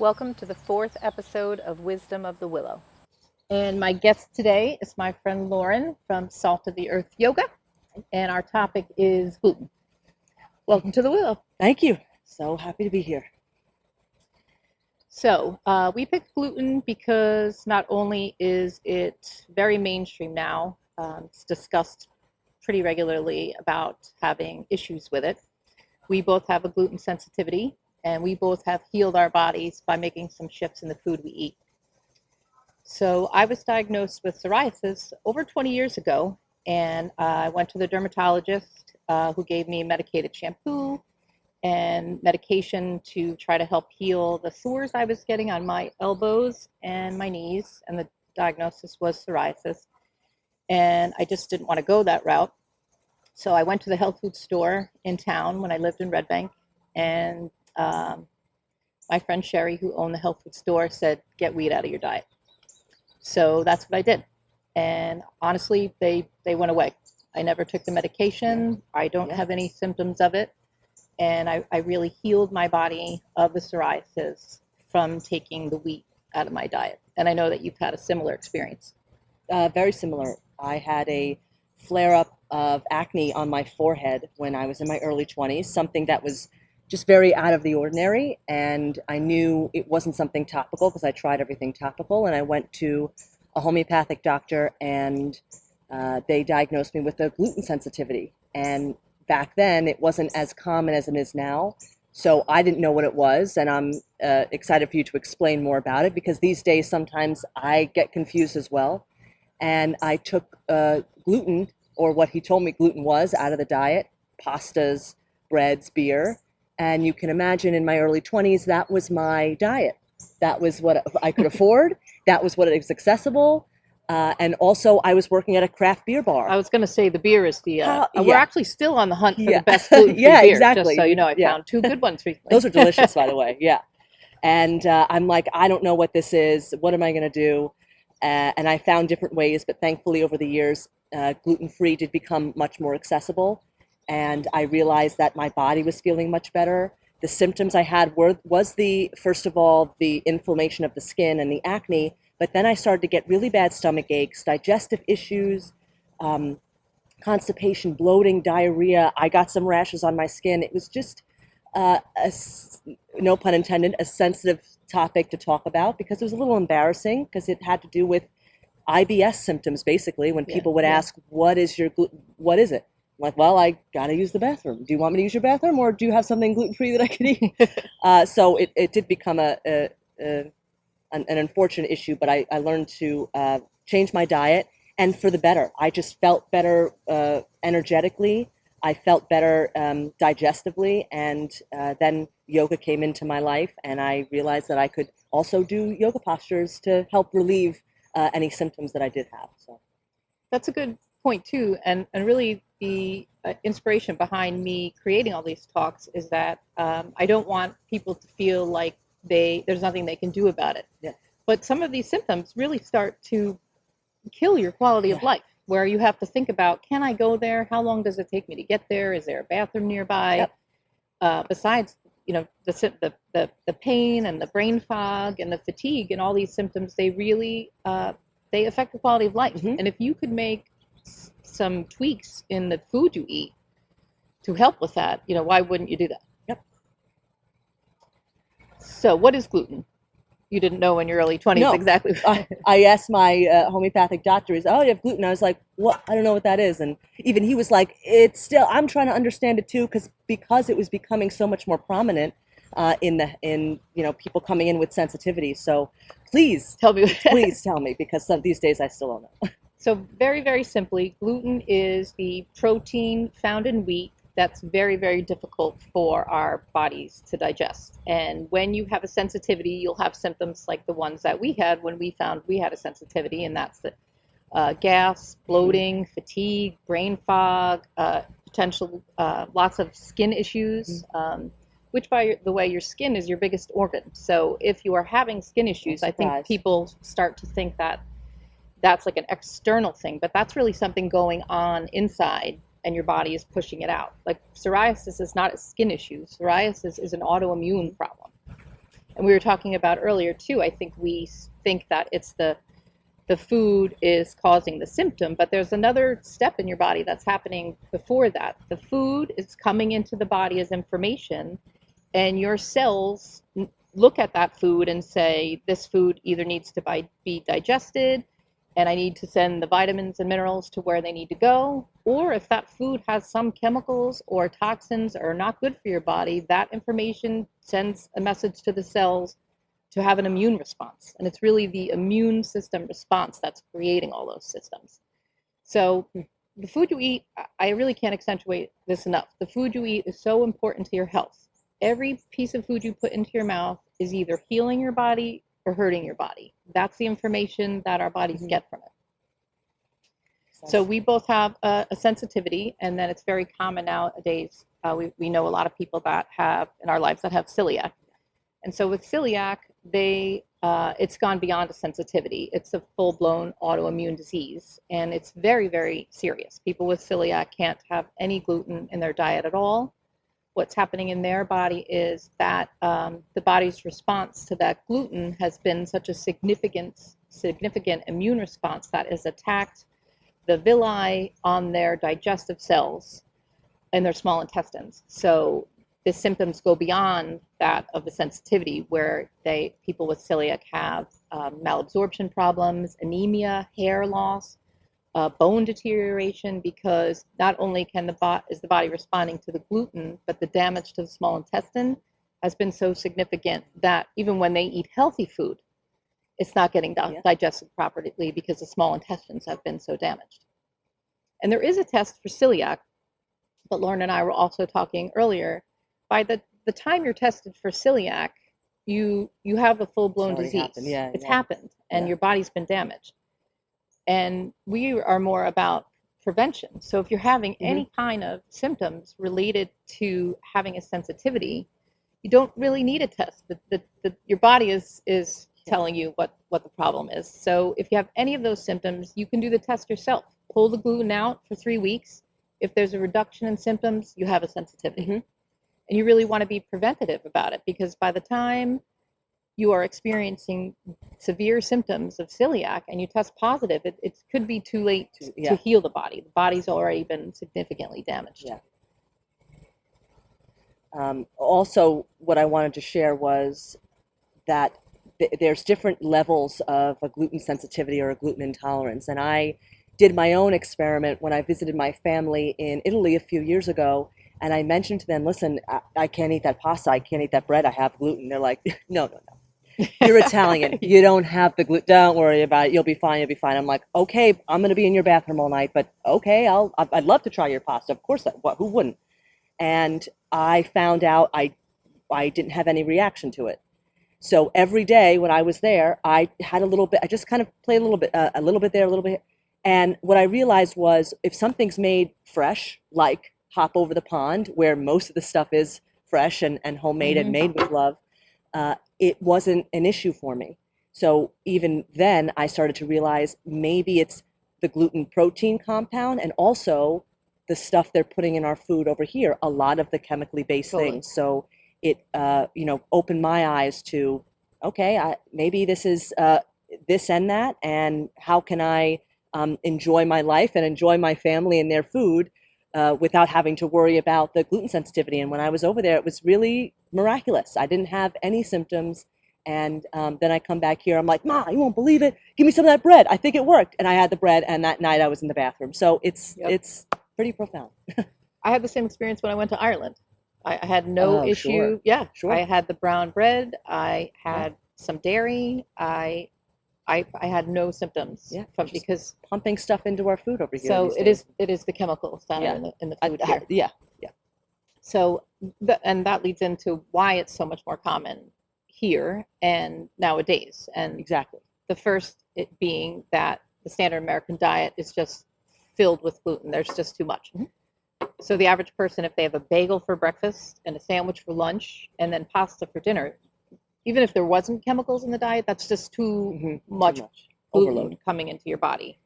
Welcome to the fourth episode of Wisdom of the Willow. And my guest today is my friend Lauren from Salt of the Earth Yoga, and our topic is gluten. Welcome to the Willow. Thank you. So happy to be here. So we picked gluten because not only is it very mainstream now, it's discussed pretty regularly about having issues with it. We both have a gluten sensitivity, and we both have healed our bodies by making some shifts in the food we eat. So I was diagnosed with psoriasis over 20 years ago, and I went to the dermatologist who gave me medicated shampoo and medication to try to help heal the sores I was getting on my elbows and my knees, and the diagnosis was psoriasis. And I just didn't want to go that route. So I went to the health food store in town when I lived in Red Bank, and my friend Sherry, who owned the health food store, said, get wheat out of your diet. So that's what I did. And honestly, they went away. I never took the medication. I don't have any symptoms of it. And I really healed my body of the psoriasis from taking the wheat out of my diet. And I know that you've had a similar experience. Very similar. I had a flare-up of acne on my forehead when I was in my early 20s, something that was just very out of the ordinary, and I knew it wasn't something topical because I tried everything topical, and I went to a homeopathic doctor, and they diagnosed me with a gluten sensitivity. And back then, it wasn't as common as it is now, so I didn't know what it was, and I'm excited for you to explain more about it, because these days sometimes I get confused as well. And I took gluten, or what he told me gluten was, out of the diet: pastas, breads, beer. And you can imagine in my early 20s, that was my diet. That was what I could afford. That was what was accessible. And also, I was working at a craft beer bar. I was going to say the beer is the, we're actually still on the hunt for the best gluten-free Yeah, beer. exactly. Just so you know, I found two good ones recently. Those are delicious, by the way. Yeah. And I'm like, I don't know what this is. What am I going to do? And I found different ways, but thankfully over the years, gluten-free did become much more accessible. And I realized that my body was feeling much better. The symptoms I had was first of all, the inflammation of the skin and the acne, but then I started to get really bad stomach aches, digestive issues, constipation, bloating, diarrhea. I got some rashes on my skin. It was just, no pun intended, a sensitive topic to talk about, because it was a little embarrassing, because it had to do with IBS symptoms, basically, when people would ask, what is it? I'm like, well, I got to use the bathroom. Do you want me to use your bathroom, or do you have something gluten-free that I can eat? So it did become an unfortunate issue, but I learned to change my diet, and for the better. I just felt better energetically. I felt better digestively, and then yoga came into my life, and I realized that I could also do yoga postures to help relieve any symptoms that I did have. So that's a good point too, and really the inspiration behind me creating all these talks is that I don't want people to feel like there's nothing they can do about it. Yeah. But some of these symptoms really start to kill your quality of life, where you have to think about, can I go there? How long does it take me to get there? Is there a bathroom nearby? Yep. Besides, the pain and the brain fog and the fatigue and all these symptoms, they really they affect the quality of life. Mm-hmm. And if you could make some tweaks in the food you eat to help with that, why wouldn't you do that? Yep. So what is gluten? You didn't know in your early 20s exactly. I asked my homeopathic doctor, you have gluten? I was like, what? I don't know what that is. And even he was like, I'm trying to understand it too, because it was becoming so much more prominent in people coming in with sensitivity. So please tell me, because these days I still don't know. So very, very simply, gluten is the protein found in wheat that's very, very difficult for our bodies to digest. And when you have a sensitivity, you'll have symptoms like the ones that we had when we found we had a sensitivity, and that's the gas, bloating, fatigue, brain fog, potential lots of skin issues, which, by the way, your skin is your biggest organ. So if you are having skin issues, I think people start to think that that's like an external thing, but that's really something going on inside, and your body is pushing it out. Like psoriasis is not a skin issue. Psoriasis is an autoimmune problem. And we were talking about earlier too, I think we think that it's the food is causing the symptom, but there's another step in your body that's happening before that. The food is coming into the body as information, and your cells look at that food and say, this food either needs to be digested, and I need to send the vitamins and minerals to where they need to go, or if that food has some chemicals or toxins or are not good for your body, that information sends a message to the cells to have an immune response. And it's really the immune system response that's creating all those systems. So the food you eat, I really can't accentuate this enough. The food you eat is so important to your health. Every piece of food you put into your mouth is either healing your body or hurting your body. That's the information that our bodies get from it. So we both have a sensitivity, and then it's very common nowadays. We know a lot of people that have in our lives that have celiac. And so with celiac, it's gone beyond a sensitivity. It's a full-blown autoimmune disease, and it's very, very serious. People with celiac can't have any gluten in their diet at all. What's happening in their body is that the body's response to that gluten has been such a significant immune response that has attacked the villi on their digestive cells in their small intestines. So the symptoms go beyond that of the sensitivity, where people with celiac have malabsorption problems, anemia, hair loss, bone deterioration, because not only is the body responding to the gluten, but the damage to the small intestine has been so significant that even when they eat healthy food, it's not getting digested properly because the small intestines have been so damaged. And there is a test for celiac, but Lauren and I were also talking earlier, by the time you're tested for celiac, you have a full-blown disease. It's happened, and your body's been damaged. And we are more about prevention. So if you're having any kind of symptoms related to having a sensitivity, you don't really need a test. Your body is telling you what the problem is. So if you have any of those symptoms, you can do the test yourself. Pull the gluten out for 3 weeks. If there's a reduction in symptoms, you have a sensitivity. And you really want to be preventative about it, because by the time you are experiencing severe symptoms of celiac and you test positive, it could be too late to heal the body. The body's already been significantly damaged. Also, what I wanted to share was that there's different levels of a gluten sensitivity or a gluten intolerance. And I did my own experiment when I visited my family in Italy a few years ago. And I mentioned to them, listen, I can't eat that pasta. I can't eat that bread. I have gluten. They're like, no. You're Italian. You don't have the gluten. Don't worry about it. You'll be fine. You'll be fine. I'm like, okay, I'm going to be in your bathroom all night, but okay, I'd love to try your pasta. Of course, who wouldn't? And I found out I didn't have any reaction to it. So every day when I was there, I had a little bit. I just kind of played a little bit there, a little bit. And what I realized was, if something's made fresh, like Hop Over the Pond, where most of the stuff is fresh and homemade and made with love, it wasn't an issue for me. So even then, I started to realize maybe it's the gluten protein compound, and also the stuff they're putting in our food over here, a lot of the chemically based things. So it opened my eyes to, okay, maybe this is this and that, and how can I enjoy my life and enjoy my family and their food without having to worry about the gluten sensitivity. And when I was over there, it was really miraculous. I didn't have any symptoms. And then I come back here, I'm like, Ma, you won't believe it. Give me some of that bread. I think it worked. And I had the bread, and that night I was in the bathroom. So it's pretty profound. I had the same experience when I went to Ireland. I had no issue. Sure. I had the brown bread. I had some dairy. I had no symptoms because pumping stuff into our food over here. So it is the chemicals that are in the food here. So and that leads into why it's so much more common here and nowadays. And exactly, the first it being that the standard American diet is just filled with gluten. There's just too much. So the average person, if they have a bagel for breakfast and a sandwich for lunch and then pasta for dinner, even if there wasn't chemicals in the diet, that's just too much gluten overload coming into your body.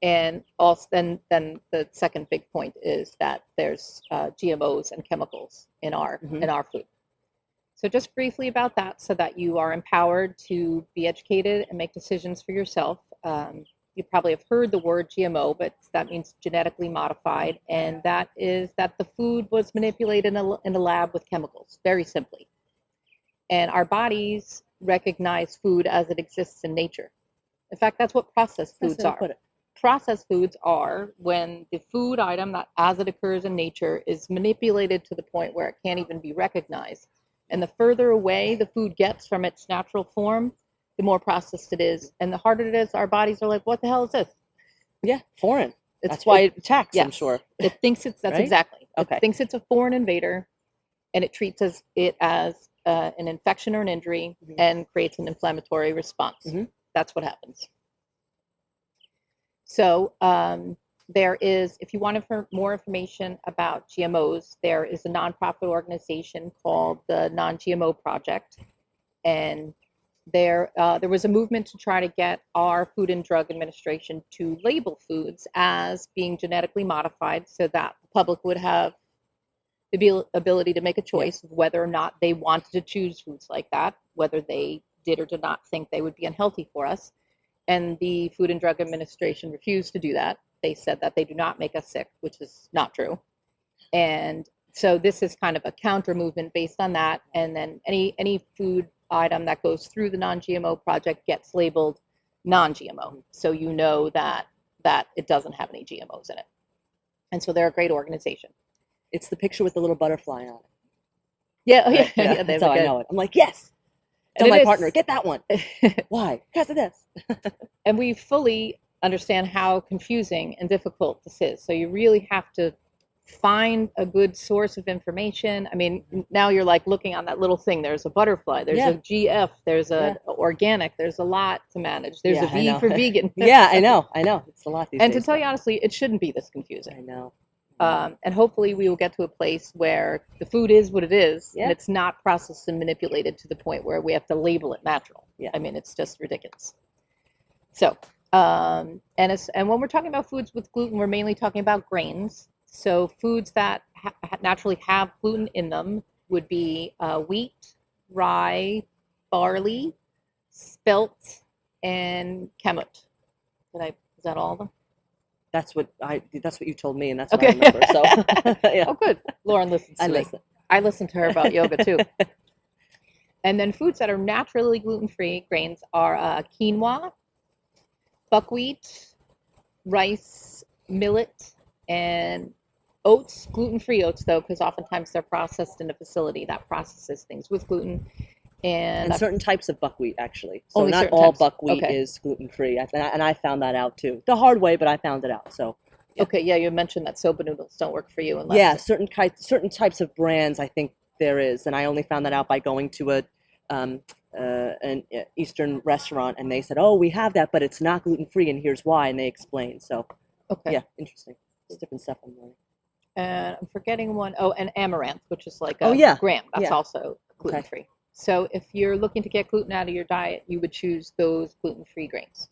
And also then the second big point is that there's GMOs and chemicals in our food. So just briefly about that so that you are empowered to be educated and make decisions for yourself. You probably have heard the word GMO, but that means genetically modified, and that is that the food was manipulated in a lab with chemicals, very simply. And our bodies recognize food as it exists in nature. In fact, that's what processed foods are. Processed foods are when the food item that as it occurs in nature is manipulated to the point where it can't even be recognized. And the further away the food gets from its natural form, the more processed it is. And the harder it is, our bodies are like, what the hell is this? Yeah, foreign. That's why it attacks, yes. I'm sure. It thinks it's, that's right? Exactly. Okay. It thinks it's a foreign invader, and it treats it as an infection or an injury, mm-hmm. and creates an inflammatory response. Mm-hmm. That's what happens. So there is, if you want more information about GMOs, there is a nonprofit organization called the Non-GMO Project, and there was a movement to try to get our Food and Drug Administration to label foods as being genetically modified so that the public would have the ability to make a choice of whether or not they wanted to choose foods like that, whether they did or did not think they would be unhealthy for us. And the Food and Drug Administration refused to do that. They said that they do not make us sick, which is not true. And so this is kind of a counter movement based on that. And then any food item that goes through the Non-GMO Project gets labeled non-GMO. So you know that it doesn't have any GMOs in it. And so they're a great organization. It's the picture with the little butterfly on it. Yeah, oh, right? Yeah, that's how I know it. I'm like, yes. Tell my partner, get that one. Why? Because of this. And we fully understand how confusing and difficult this is. So you really have to find a good source of information. I mean, now you're like looking on that little thing. There's a butterfly. There's a GF. There's a organic. There's a lot to manage. There's a V for vegan. Yeah, I know. It's a lot these days. And to tell you honestly, it shouldn't be this confusing. I know. And hopefully we will get to a place where the food is what it is, and it's not processed and manipulated to the point where we have to label it natural. Yeah. I mean, it's just ridiculous. So, and when we're talking about foods with gluten, we're mainly talking about grains. So foods that naturally have gluten in them would be wheat, rye, barley, spelt, and kamut. Is that all of them? That's what you told me, and that's what I remember. So, yeah. Oh, good. Lauren listens to me. I listen to her about yoga too. And then foods that are naturally gluten-free grains are quinoa, buckwheat, rice, millet, and oats. Gluten-free oats, though, because oftentimes they're processed in a facility that processes things with gluten. And certain types of buckwheat, actually. So not all buckwheat is gluten-free. And I found that out, too. The hard way, but I found it out. So. Yeah. Okay, yeah, you mentioned that soba noodles don't work for you. Unless certain types of brands, I think there is. And I only found that out by going to an Eastern restaurant. And they said, oh, we have that, but it's not gluten-free, and here's why. And they explained. So, yeah, interesting. It's different stuff I'm learning. And I'm forgetting one. Oh, and amaranth, which is like a gram. That's also gluten-free. Okay. So if you're looking to get gluten out of your diet, you would choose those gluten-free grains.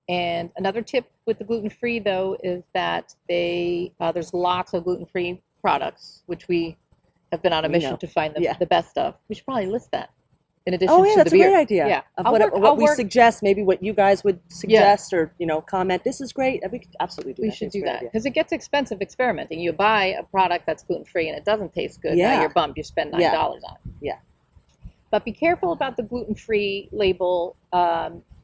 And another tip with the gluten-free, though, is that there's lots of gluten-free products, which we have been on a mission to find the best of. We should probably list that in addition to the beer. That's a great idea. Yeah. Of what we suggest, maybe what you guys would suggest or, comment. This is great. We could absolutely do that. We should do that because it gets expensive experimenting. You buy a product that's gluten-free and it doesn't taste good. Yeah. Now you're bummed. You spend $9 on it. Yeah. But be careful about the gluten-free label.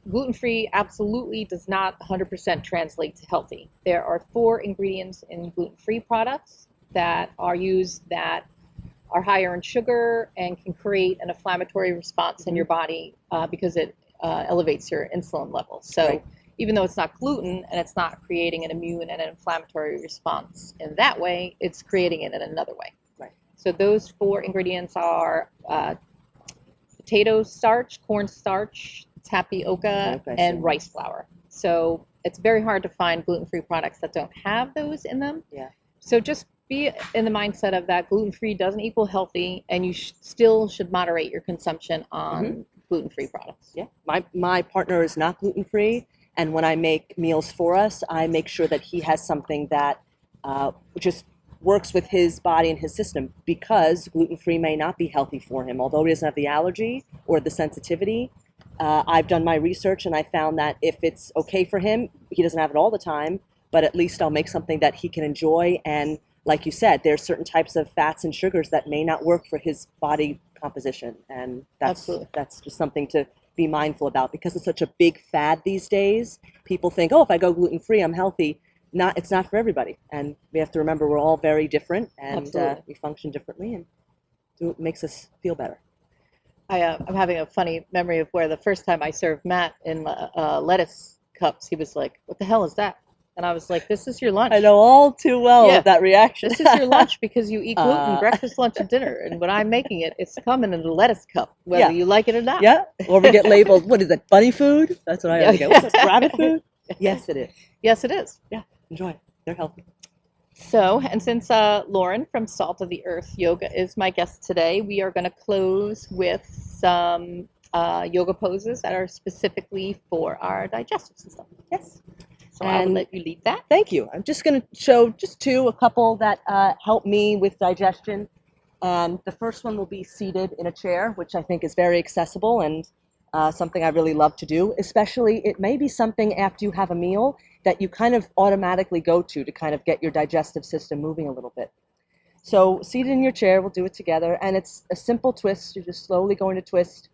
Gluten-free absolutely does not 100% translate to healthy. There are 4 ingredients in gluten-free products that are used that are higher in sugar and can create an inflammatory response in your body because it elevates your insulin levels. So even though it's not gluten and it's not creating an immune and an inflammatory response in that way, it's creating it in another way. Right. So those 4 ingredients are potato starch, corn starch, tapioca, and rice flour. So it's very hard to find gluten-free products that don't have those in them. Yeah. So just be in the mindset of that gluten-free doesn't equal healthy, and you still should moderate your consumption on gluten-free products. Yeah. My partner is not gluten-free, and when I make meals for us, I make sure that he has something that just works with his body and his system, because gluten-free may not be healthy for him. Although he doesn't have the allergy or the sensitivity, I've done my research and I found that if it's okay for him, he doesn't have it all the time, but at least I'll make something that he can enjoy. And like you said, there's certain types of fats and sugars that may not work for his body composition. And that's just something to be mindful about, because it's such a big fad these days. People think, oh, if I go gluten-free, I'm healthy. It's not for everybody. And we have to remember we're all very different, and we function differently, and it makes us feel better. I'm having a funny memory of where the first time I served Matt in lettuce cups, he was like, "What the hell is that?" And I was like, "This is your lunch." I know all too well that reaction. This is your lunch because you eat gluten, breakfast, lunch, and dinner. And when I'm making it, it's coming in a lettuce cup, whether you like it or not. Yeah. Or we get labeled, what is it, bunny food? That's what I always get. What's this, rabbit food? Yes, it is. Yes, it is. Yeah, enjoy. They're healthy. So, and since Lauren from Salt of the Earth Yoga is my guest today, we are going to close with some yoga poses that are specifically for our digestive system. Yes. So I will let you lead that. Thank you. I'm just going to show just a couple that help me with digestion. The first one will be seated in a chair, which I think is very accessible and something I really love to do. Especially, it may be something after you have a meal that you kind of automatically go to kind of get your digestive system moving a little bit. So seated in your chair, we'll do it together. And it's a simple twist. You're just slowly going to twist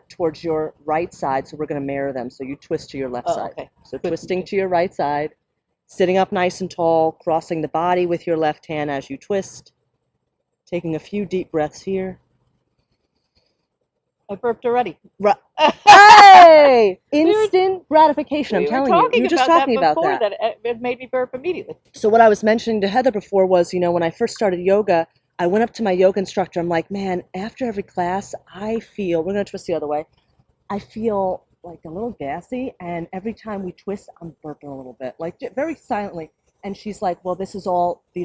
towards your right side. So we're going to mirror them. So you twist to your left side. Okay. So twisting to your right side, sitting up nice and tall, crossing the body with your left hand as you twist, taking a few deep breaths here. I burped already. Hey! Instant gratification, I'm telling you. We were just talking about that. It made me burp immediately. So what I was mentioning to Heather before was, when I first started yoga, I went up to my yoga instructor. I'm like, man, after every class, I feel, we're going to twist the other way, I feel like a little gassy. And every time we twist, I'm burping a little bit, like very silently. And she's like, well, these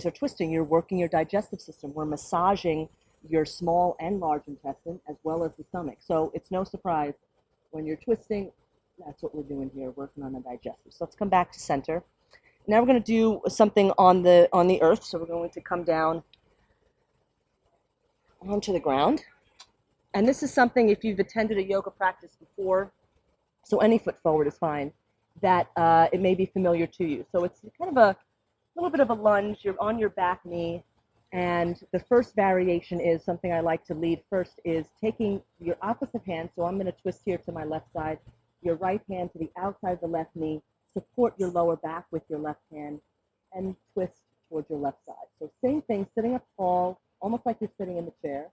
are twisting. You're working your digestive system. We're massaging your small and large intestine as well as the stomach. So it's no surprise when you're twisting, that's what we're doing here, working on the digestive. So let's come back to center. Now we're going to do something on the earth. So we're going to come down onto the ground. And this is something, if you've attended a yoga practice before, so any foot forward is fine, that it may be familiar to you. So it's kind of a little bit of a lunge. You're on your back knee. And the first variation is something I like to lead first is taking your opposite hand. So I'm going to twist here to my left side, your right hand to the outside of the left knee, support your lower back with your left hand, and twist towards your left side. So same thing, sitting up tall, almost like you're sitting in the chair.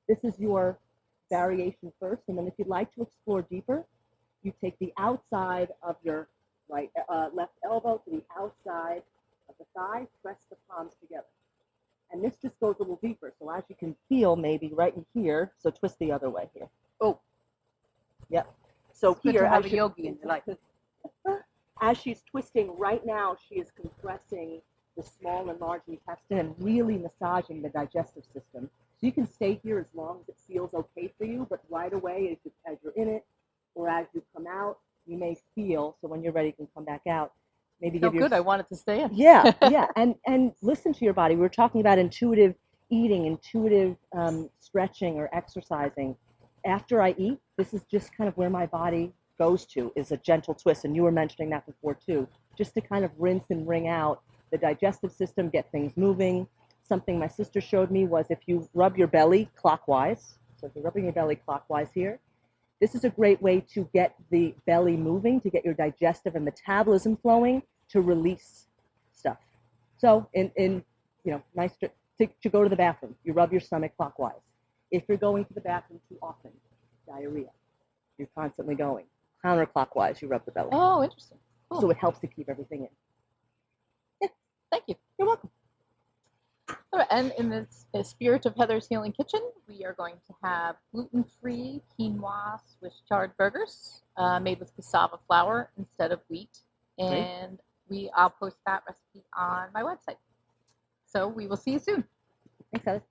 This is your variation first. And then if you'd like to explore deeper, you take the outside of your left elbow to the outside of the thigh, press the palms together. And this just goes a little deeper. So as you can feel, maybe right in here, so twist the other way here. Oh, yep. So it's good here, to have a yogi in your life. As she's twisting right now, she is compressing the small and large intestine and really massaging the digestive system. So you can stay here as long as it feels okay for you, but right away, as you're in it, or as you come out, you may feel, so when you're ready, you can come back out. Maybe so good, I wanted to stay in. Yeah, and listen to your body. We were talking about intuitive eating, intuitive stretching or exercising. After I eat, this is just kind of where my body goes to, is a gentle twist. And you were mentioning that before too, just to kind of rinse and wring out the digestive system, get things moving. Something my sister showed me was if you rub your belly clockwise, so if you're rubbing your belly clockwise here, this is a great way to get the belly moving, to get your digestive and metabolism flowing, to release stuff. So nice to go to the bathroom, you rub your stomach clockwise. If you're going to the bathroom too often, diarrhea, you're constantly going. Counterclockwise, you rub the belly. Oh, interesting. Cool. So it helps to keep everything in. Yeah, thank you. You're welcome. All right, and in the spirit of Heather's Healing Kitchen, we are going to have gluten-free quinoa Swiss chard burgers made with cassava flour instead of wheat. And I'll post that recipe on my website. So we will see you soon. Thanks, Heather.